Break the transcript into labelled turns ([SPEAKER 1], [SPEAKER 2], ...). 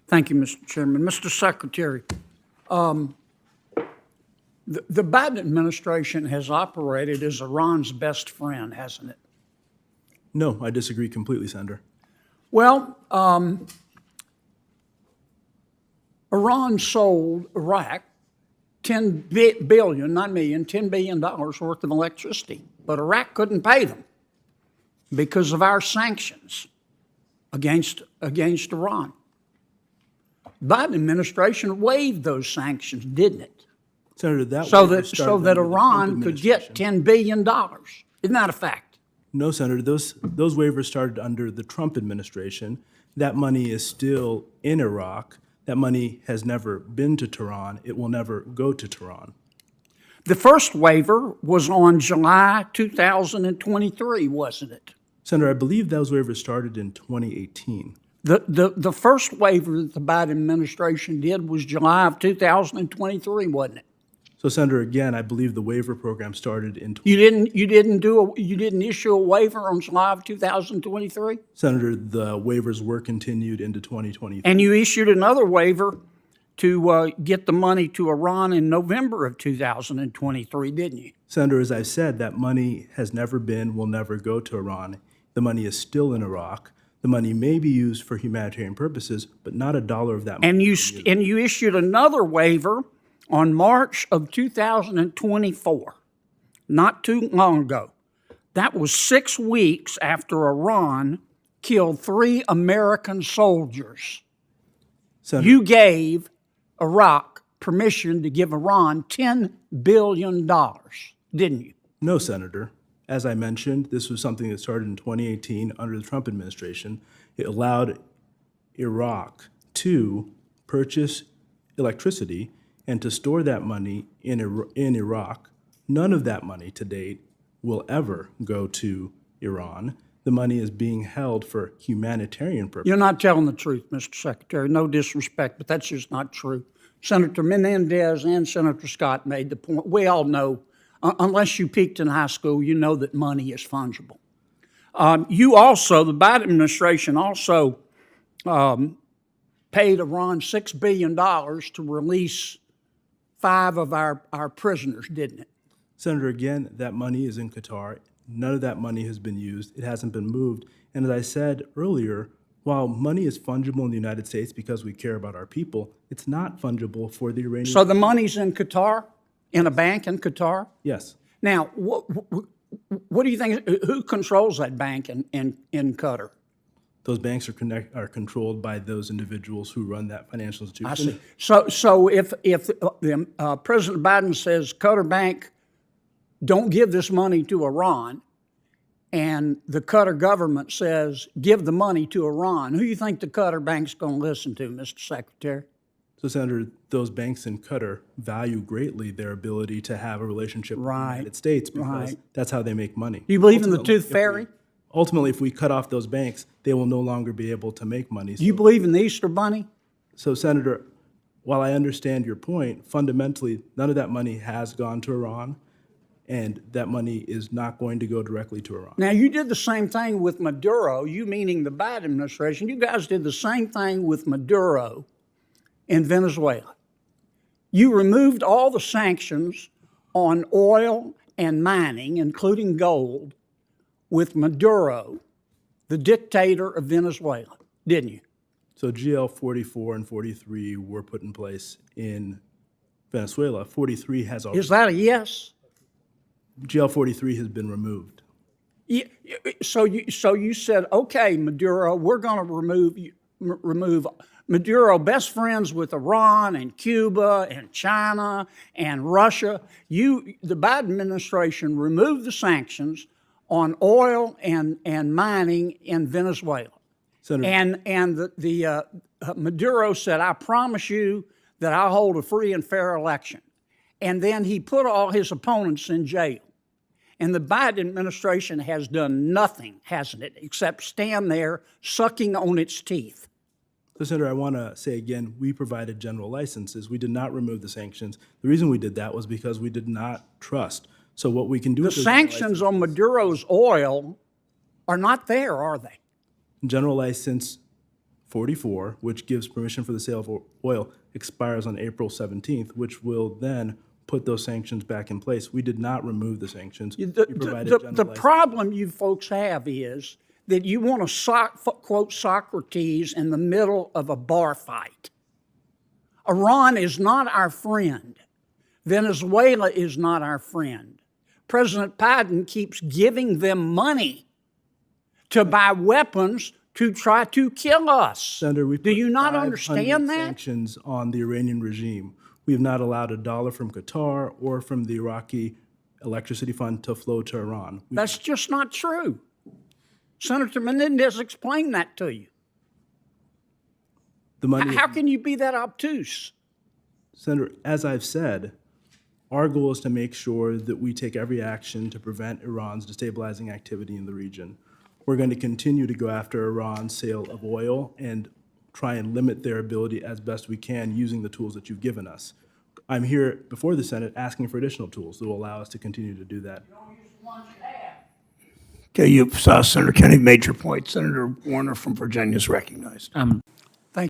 [SPEAKER 1] Thank you, Mr. Chairman. Mr. Secretary, the Biden administration has operated as Iran's best friend, hasn't it?
[SPEAKER 2] No, I disagree completely, Senator.
[SPEAKER 1] Well, Iran sold Iraq $10 billion, not million, $10 billion worth of electricity, but Iraq couldn't pay them because of our sanctions against Iran. The Biden administration waived those sanctions, didn't it?
[SPEAKER 2] Senator, that
[SPEAKER 1] So
[SPEAKER 2] waiver
[SPEAKER 1] that
[SPEAKER 2] started
[SPEAKER 1] so that
[SPEAKER 2] under the Trump
[SPEAKER 1] Iran could get
[SPEAKER 2] administration.
[SPEAKER 1] $10 billion. Isn't that a fact?
[SPEAKER 2] No, Senator, those waivers started under the Trump administration. That money is still in Iraq. That money has never been to Tehran. It will never go to Tehran.
[SPEAKER 1] The first waiver was on July 2023, wasn't it?
[SPEAKER 2] Senator, I believe those waivers started in 2018.
[SPEAKER 1] The first waiver that the Biden administration did was July of 2023, wasn't it?
[SPEAKER 2] So, Senator, again, I believe the waiver program started in.
[SPEAKER 1] You didn't issue a waiver on July of 2023,
[SPEAKER 2] Senator, the waivers were continued into 2023.
[SPEAKER 1] and you issued another waiver to get the money to Iran in November of 2023, didn't you?
[SPEAKER 2] Senator, as I said, that money has never been, will never go to Iran. The money is still in Iraq. The money may be used for humanitarian purposes, but not a dollar of that money.
[SPEAKER 1] And you issued another waiver on March of 2024, not too long ago. That was 6 weeks after Iran killed 3 American soldiers.
[SPEAKER 2] Senator,
[SPEAKER 1] You gave Iraq permission to give Iran $10 billion, didn't you?
[SPEAKER 2] No, Senator. As I mentioned, this was something that started in 2018 under the Trump administration. It allowed Iraq to purchase electricity and to store that money in Iraq. None of that money to date will ever go to Iran. The money is being held for humanitarian purposes.
[SPEAKER 1] You're not telling the truth, Mr. Secretary. No disrespect, but that's just not true. Senator Menendez and Senator Scott made the point. We all know, unless you peaked in high school, you know that money is fungible. The Biden administration also paid Iran $6 billion to release 5 of our prisoners, didn't it?
[SPEAKER 2] Senator, again, that money is in Qatar. None of that money has been used. It hasn't been moved. And as I said earlier, while money is fungible in the United States because we care about our people, it's not fungible for the Iranian.
[SPEAKER 1] So the money's in Qatar, in a bank in Qatar?
[SPEAKER 2] Yes.
[SPEAKER 1] Now, what do you think? Who controls that bank in Qatar?
[SPEAKER 2] Those banks are controlled by those individuals who run that financial institution.
[SPEAKER 1] I see. So if President Biden says Qatar Bank, don't give this money to Iran, and the Qatar government says give the money to Iran, who do you think the Qatar Bank's going to listen to, Mr. Secretary?
[SPEAKER 2] So, Senator, those banks in Qatar value greatly their ability to have a relationship with the United States because that's how they make money.
[SPEAKER 1] Do you believe in the tooth fairy?
[SPEAKER 2] Ultimately, if we cut off those banks, they will no longer be able to make money.
[SPEAKER 1] Do you believe in the Easter Bunny?
[SPEAKER 2] So, Senator, while I understand your point, fundamentally, none of that money has gone to Iran, and that money is not going to go directly to Iran.
[SPEAKER 1] Now, you did the same thing with Maduro, you meaning the Biden administration. You guys did the same thing with Maduro in Venezuela. You removed all the sanctions on oil and mining, including gold, with Maduro, the dictator of Venezuela, didn't you?
[SPEAKER 2] So GL 44 and 43 were put in place in Venezuela. 43 has already.
[SPEAKER 1] Is that a yes?
[SPEAKER 2] GL 43 has been removed.
[SPEAKER 1] So you said, okay, Maduro, we're going to remove Maduro, best friends with Iran and Cuba and China and Russia. The Biden administration removed the sanctions on oil and mining in Venezuela.
[SPEAKER 2] Senator,
[SPEAKER 1] And Maduro said, I promise you that I'll hold a free and fair election. And then he put all his opponents in jail. And the Biden administration has done nothing, hasn't it, except stand there sucking on its teeth.
[SPEAKER 2] So, Senator, I want to say again, we provided general licenses. We did not remove the sanctions. The reason we did that was because we did not trust. So what we can do
[SPEAKER 1] The
[SPEAKER 2] with those
[SPEAKER 1] sanctions on Maduro's oil are not there, are they?
[SPEAKER 2] general license 44, which gives permission for the sale of oil, expires on April 17th, which will then put those sanctions back in place. We did not remove the sanctions. We provided
[SPEAKER 1] The
[SPEAKER 2] general license.
[SPEAKER 1] problem you folks have is that you want to quote Socrates in the middle of a bar fight. Iran is not our friend. Venezuela is not our friend. President Biden keeps giving them money to buy weapons to try to kill us.
[SPEAKER 2] Senator, we
[SPEAKER 1] Do you not
[SPEAKER 2] 500
[SPEAKER 1] understand that?
[SPEAKER 2] sanctions on the Iranian regime. We have not allowed a dollar from Qatar or from the Iraqi electricity fund to flow to Iran.
[SPEAKER 1] That's just not true. Senator Menendez explained that to you.
[SPEAKER 2] The money,
[SPEAKER 1] How can you be that obtuse?
[SPEAKER 2] Senator, as I've said, our goal is to make sure that we take every action to prevent Iran's destabilizing activity in the region. We're going to continue to go after Iran's sale of oil and try and limit their ability as best we can using the tools that you've given us. I'm here before the Senate asking for additional tools that will allow us to continue to do that.
[SPEAKER 3] Okay, Senator Kennedy made your point. Senator Warner from Virginia is recognized.